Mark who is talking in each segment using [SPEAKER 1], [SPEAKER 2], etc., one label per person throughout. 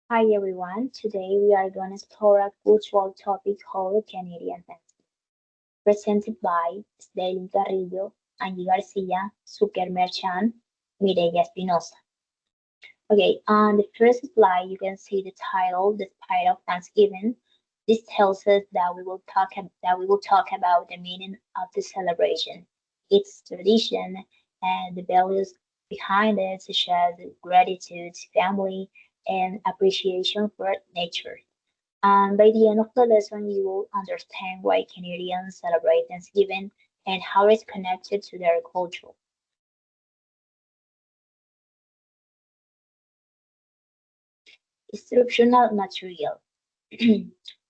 [SPEAKER 1] Hi everyone, today we are going to explore a cultural topic called Canadian Thanksgiving, presented by Stalin Carrillo, Angie Garcia, Zucker Merchant, Mireya Espinosa. Okay, on the first slide you can see the title, The Spirit of Thanksgiving. This tells us that we will talk about the meaning of the celebration, its tradition, and the values behind it, such as gratitude, family, and appreciation for nature. And by the end of the lesson, you will understand why Canadians celebrate Thanksgiving and how it's connected to their culture. Instructional material.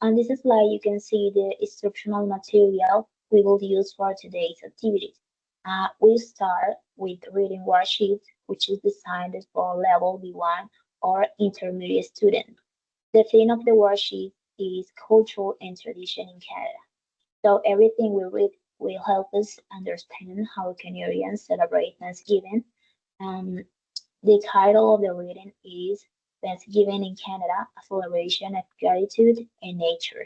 [SPEAKER 1] On this slide, you can see the instructional material we will use for today's activities. We start with reading worksheet, which is designed for level B1 or intermediate student. The theme of the worksheet is culture and tradition in Canada. So everything we read will help us understand how Canadians celebrate Thanksgiving. Um, the title of the reading is Thanksgiving in Canada, a celebration of gratitude and nature.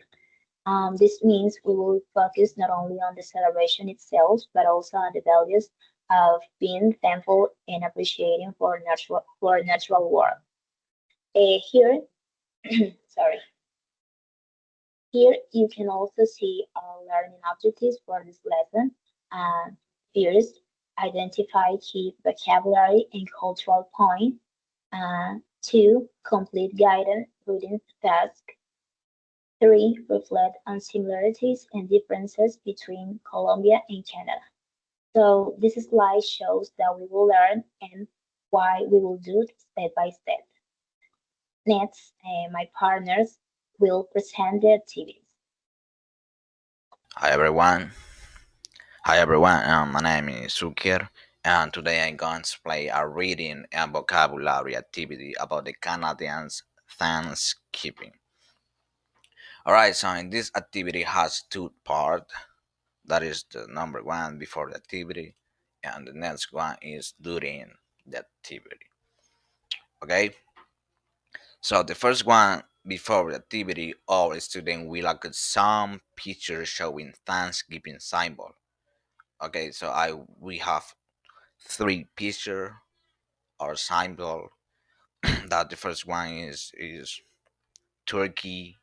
[SPEAKER 1] This means we will focus not only on the celebration itself, but also on the values of being thankful and appreciating for natural world. Here, sorry, here you can also see our learning objectives for this lesson. And first, identify key vocabulary and cultural points. Two, complete guided reading task. Three, reflect on similarities and differences between Colombia and Canada. So this slide shows that we will learn and why we will do it step by step. Next, my partners will present the activities.
[SPEAKER 2] Hi everyone. Hi everyone. My name is Zucker, and today I'm going to play a reading and vocabulary activity about the Canadians' Thanksgiving. Alright, so in this activity has two parts. That is the number one before the activity, and the next one is during the activity. Okay, so the first one before the activity, all students will look at some pictures showing Thanksgiving symbol. Okay, so I we have three picture or symbol. That the first one is turkey,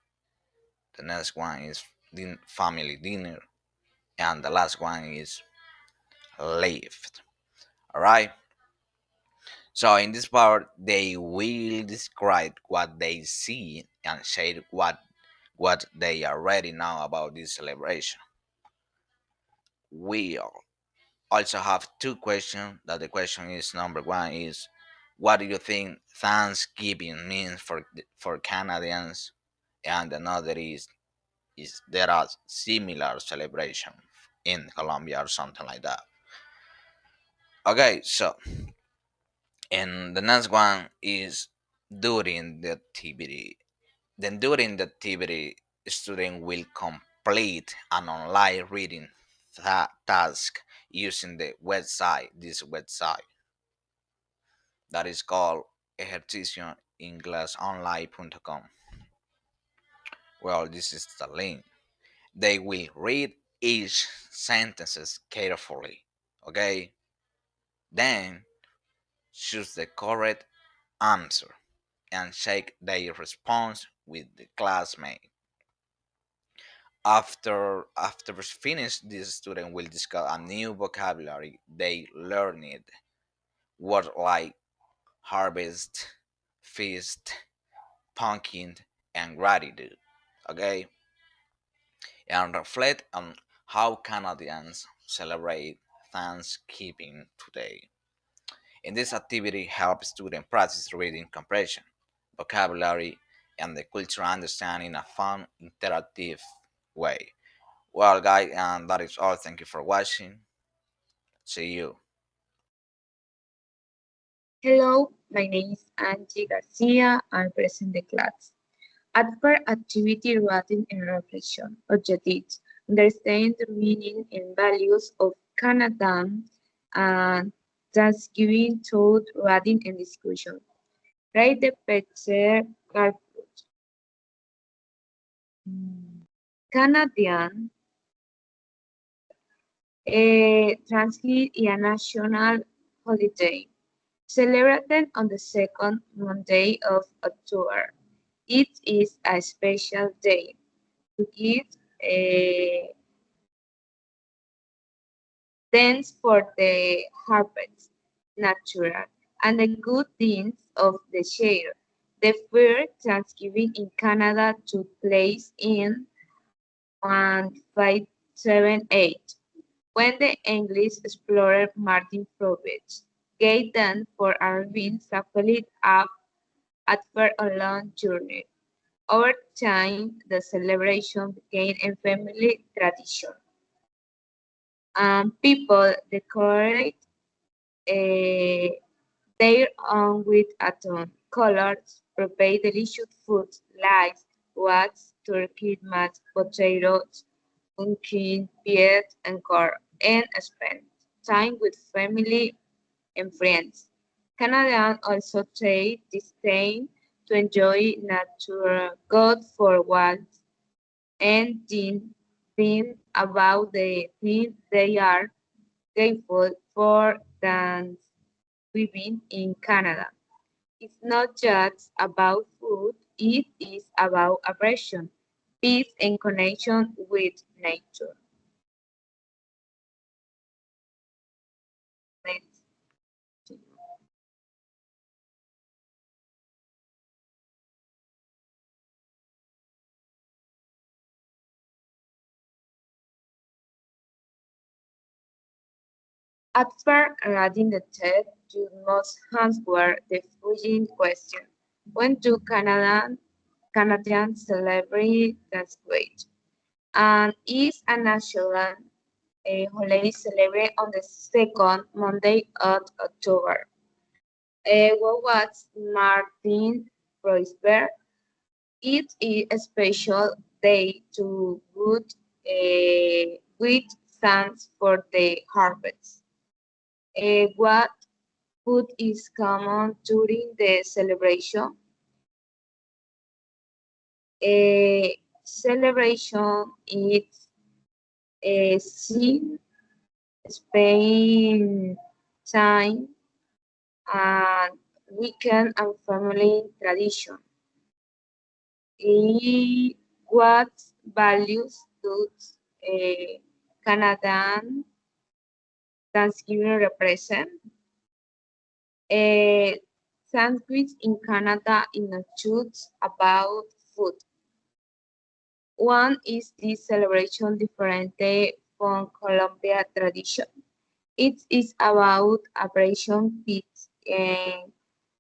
[SPEAKER 2] the next one is family dinner, and the last one is lift. All right. So in this part, they will describe what they see and share what they already know about this celebration. We also have two questions. That the question is number one is, what do you think Thanksgiving means for Canadians? And another is there are similar celebration in Colombia or something like that. Okay, so and the next one is during the activity. Then during the activity, student will complete an online reading task using the website. This website that is called ejercicioninglesonline.com. Well, this is the link. They will read each sentences carefully. Okay, then choose the correct answer and check their response with the classmate. After finish, this student will discuss a new vocabulary they learned. Words like harvest, feast, pumpkin, and gratitude. Okay, and reflect on how Canadians celebrate Thanksgiving today. In this activity, help students practice reading comprehension, vocabulary, and the cultural understanding in a fun, interactive way. Well, guys, and that is all. Thank you for watching. See you.
[SPEAKER 3] Hello, my name is Angie Garcia. I present the class. At per activity writing and reflection, objectives, understand the meaning and values of Canada and Thanksgiving thought writing and discussion. Rate the picture carefully. Canadian Thanksgiving is a national holiday celebrated on the second Monday of October. It is a special day to give uh, thanks for the harvest, natural, and the good things of the share. The first Thanksgiving in Canada took place in 1578 when the English explorer Martin Frobisher gave them for arriving safely up after a long journey. Over time, the celebration became a family tradition. People decorate uh, their own with atom colors, prepare delicious foods like wax, turkey, mashed potatoes, pumpkin, peas, and corn, and spend time with family and friends. Canadians also take this time to enjoy nature, go for walks, and think about the things they are grateful for than living in Canada. It's not just about food, it is about aggression, peace, and connection with nature. Next. At first, reading the text, you must answer the following question. When do Canadians celebrate Thanksgiving? And is a national holiday celebrated on the second Monday of October? What was Martin Roisberg? It is a special day to good with thanks for the harvest. What food is common during the celebration? Celebration is seen Spain time and weekend and family tradition. What values does Canadian Thanksgiving represent? A sandwich in Canada is not just about food. One is this celebration different from Colombia tradition. It is about abrasion, peace, and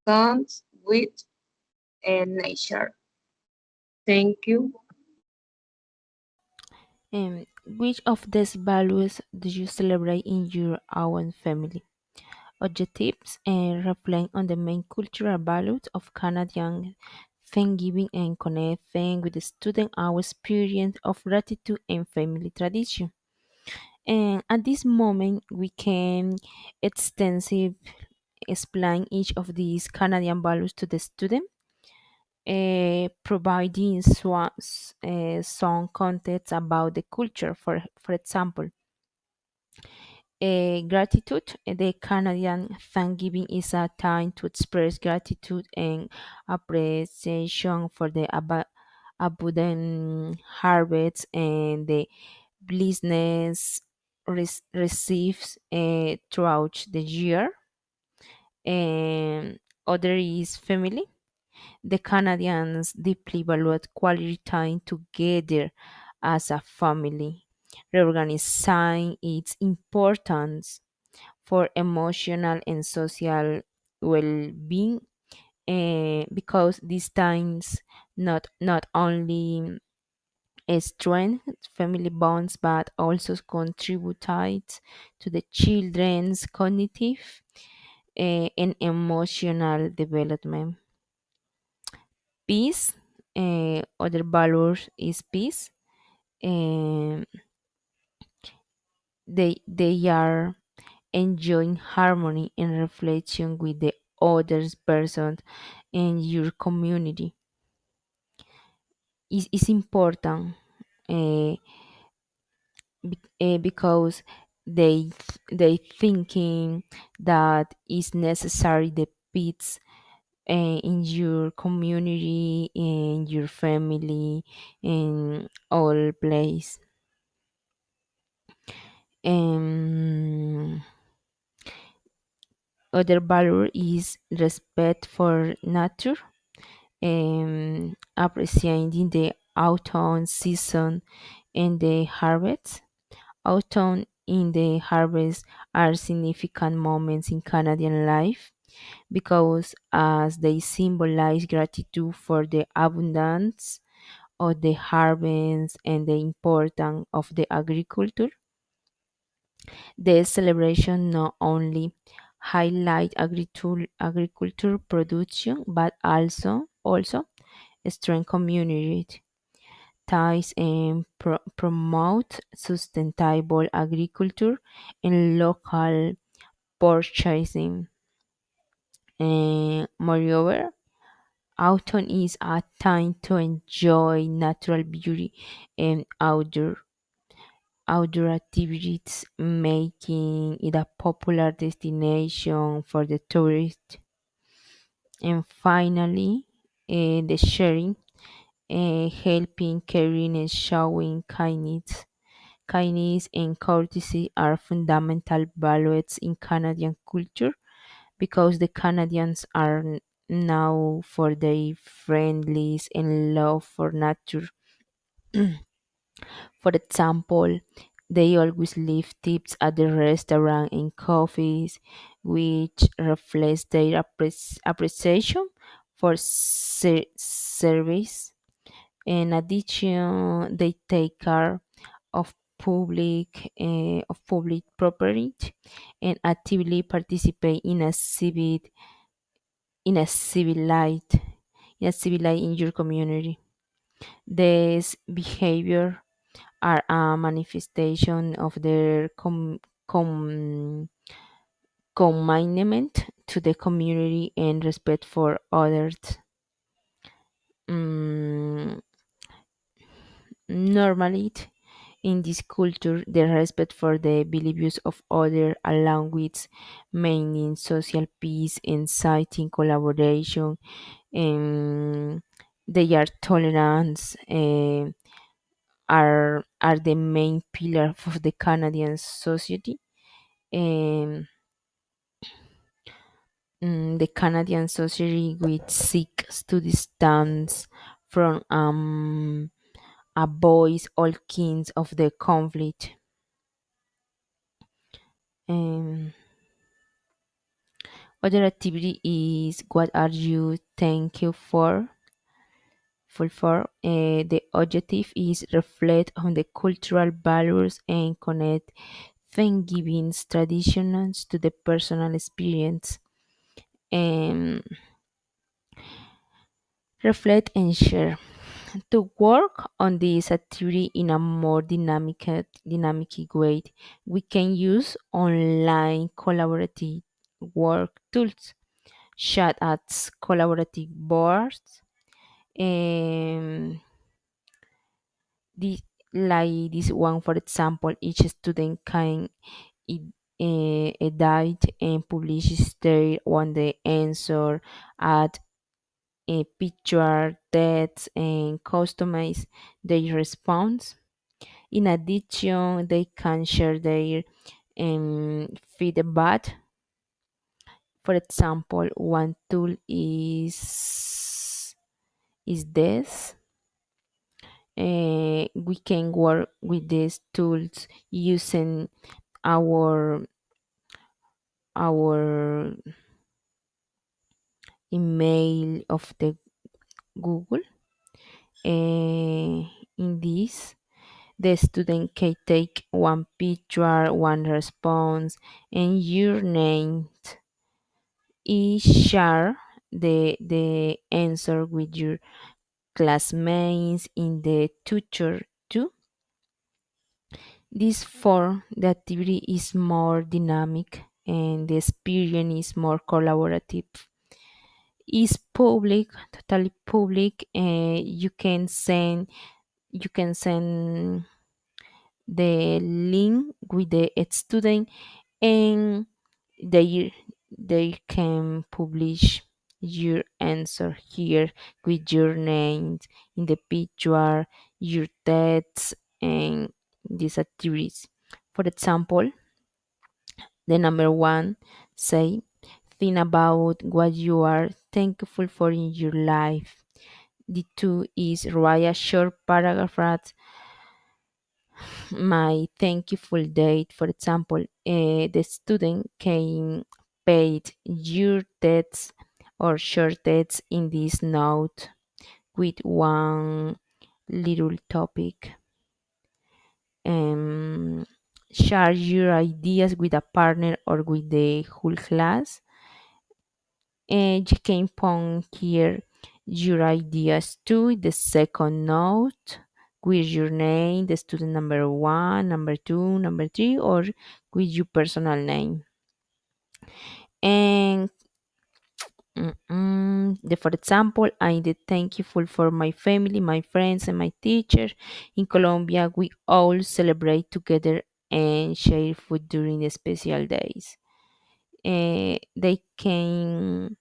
[SPEAKER 3] comes with nature. Thank you.
[SPEAKER 4] Which of these values do you celebrate in your own family? Objectives and reflect on the main cultural values of Canadian Thanksgiving and connect them with the student our experience of gratitude and family tradition. And at this moment, we can extensive explain each of these Canadian values to the student, providing some context about the culture. For example, gratitude. The Canadian Thanksgiving is a time to express gratitude and appreciation for the abundant harvest and the blessedness receives throughout the year. And other is family. The Canadians deeply value quality time together as a family, recognizing its importance for emotional and social well-being, because these times not only strengthen family bonds but also contribute to the children's cognitive and emotional development. Peace, other value is peace. Um, they are enjoying harmony and reflection with the other person in your community. Is important uh, because they thinking that is necessary the peace in your community, in your family, in all place. um, Other value is respect for nature, appreciating the autumn season and the harvest. Autumn in the harvest are significant moments in Canadian life because as they symbolize gratitude for the abundance of the harvest and the importance of the agriculture. The celebration not only highlight agriculture production but also strengthen community ties and promote sustainable agriculture and local purchasing. And moreover, autumn is a time to enjoy natural beauty and outdoor activities, making it a popular destination for the tourist. And finally, the sharing, helping, caring, and showing kindness. Kindness and courtesy are fundamental values in Canadian culture because the Canadians are known for their friendliness and love for nature. For example, they always leave tips at the restaurant and coffees, which reflects their appreciation for service. In addition, they take care of public property and actively participate in a civilized in your community. This behavior are a manifestation of their commitment to the community and respect for others. Mm, Normally, in this culture, the respect for the beliefs of others, along with maintaining social peace, inciting collaboration, and they are tolerance. Are the main pillar of the Canadian society. Um, the Canadian society which seeks to distance from avoid all kinds of the conflict. Um, Other activity is what are you thankful for? The objective is reflect on the cultural values and connect Thanksgiving's traditions to the personal experience. Um, Reflect and share. To work on this activity in a more dynamic way, we can use online collaborative work tools, chat as collaborative boards, and this, like this one, for example, each student can edit and publish their one the answer, add a picture, text, and customize their response. In addition, they can share their feedback. For example, one tool is this. We can work with these tools using our our email of the Google. In this, the student can take one picture, one response, and your name. Each share the answer with your classmates in the tutor too. This form the activity is more dynamic and the experience is more collaborative. It's public, totally public. You can send the link with the student, and they they can publish your answer here with your name in the picture, your text, and these activities. For example, the number one say, think about what you are thankful for in your life. The two is write a short paragraph at my thankful date. For example, the student can paid your debts or short debts in this note with one little topic. Um, Share your ideas with a partner or with the whole class. And you can point here your ideas to the second note with your name, the student number one, number two, number three, or with your personal name. And for example, I'm thankful for my family, my friends, and my teacher. In Colombia, we all celebrate together and share food during the special days. They can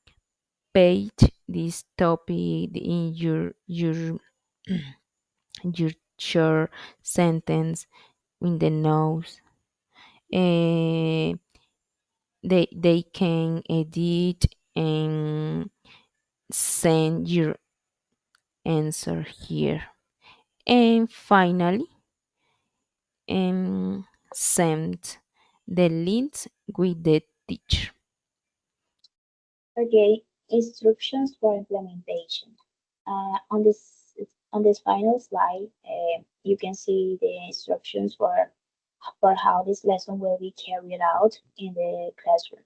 [SPEAKER 4] page this topic in your short sentence in the notes. Eh, they can edit and send your answer here. And finally, send the links with the teacher.
[SPEAKER 1] Okay, instructions for implementation. On this final slide, you can see the instructions for how this lesson will be carried out in the classroom.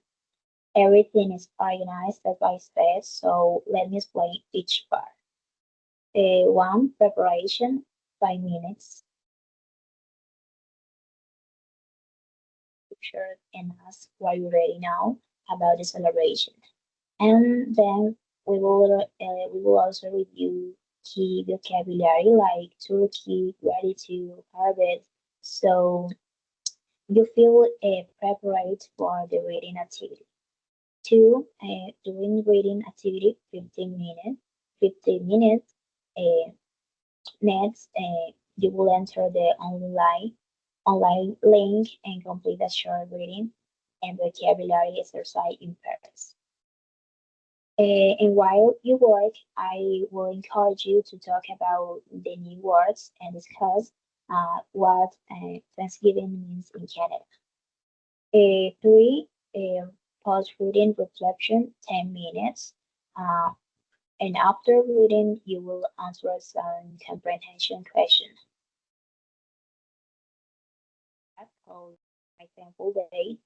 [SPEAKER 1] Everything is organized step by step, so let me explain each part. One, preparation, 5 minutes. Picture and ask what you already know about the celebration. And then we will also review key vocabulary like turkey, gratitude, harvest. So you feel prepared for the reading activity. Two, doing reading activity 15 minutes. 15 minutes. Uh, Next, you will enter the online link and complete a short reading and vocabulary exercise in pairs. And while you work, I will encourage you to talk about the new words and discuss what Thanksgiving means in Canada. Three, pause reading reflection 10 minutes. Uh, and after reading, you will answer some comprehension questions. That's called my thankful day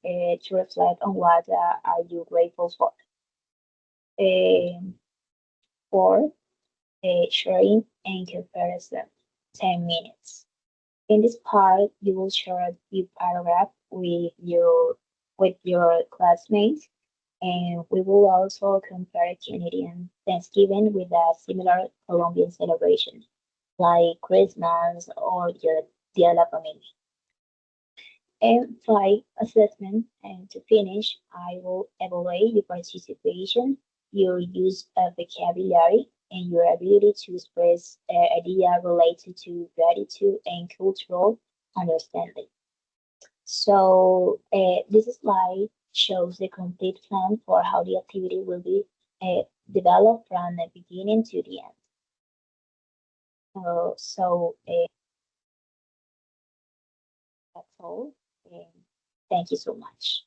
[SPEAKER 1] to reflect on what are you grateful for. Um, Four, sharing and comparison, 10 minutes. In this part, you will share a few paragraph with your classmates, and we will also compare Canadian Thanksgiving with a similar Colombian celebration, like Christmas or Dia de la Familia. And five, assessment. And to finish, I will evaluate your participation, your use of vocabulary, and your ability to express idea related to gratitude and cultural understanding. So this slide shows the complete plan for how the activity will be developed from the beginning to the end. So that's all. And thank you so much.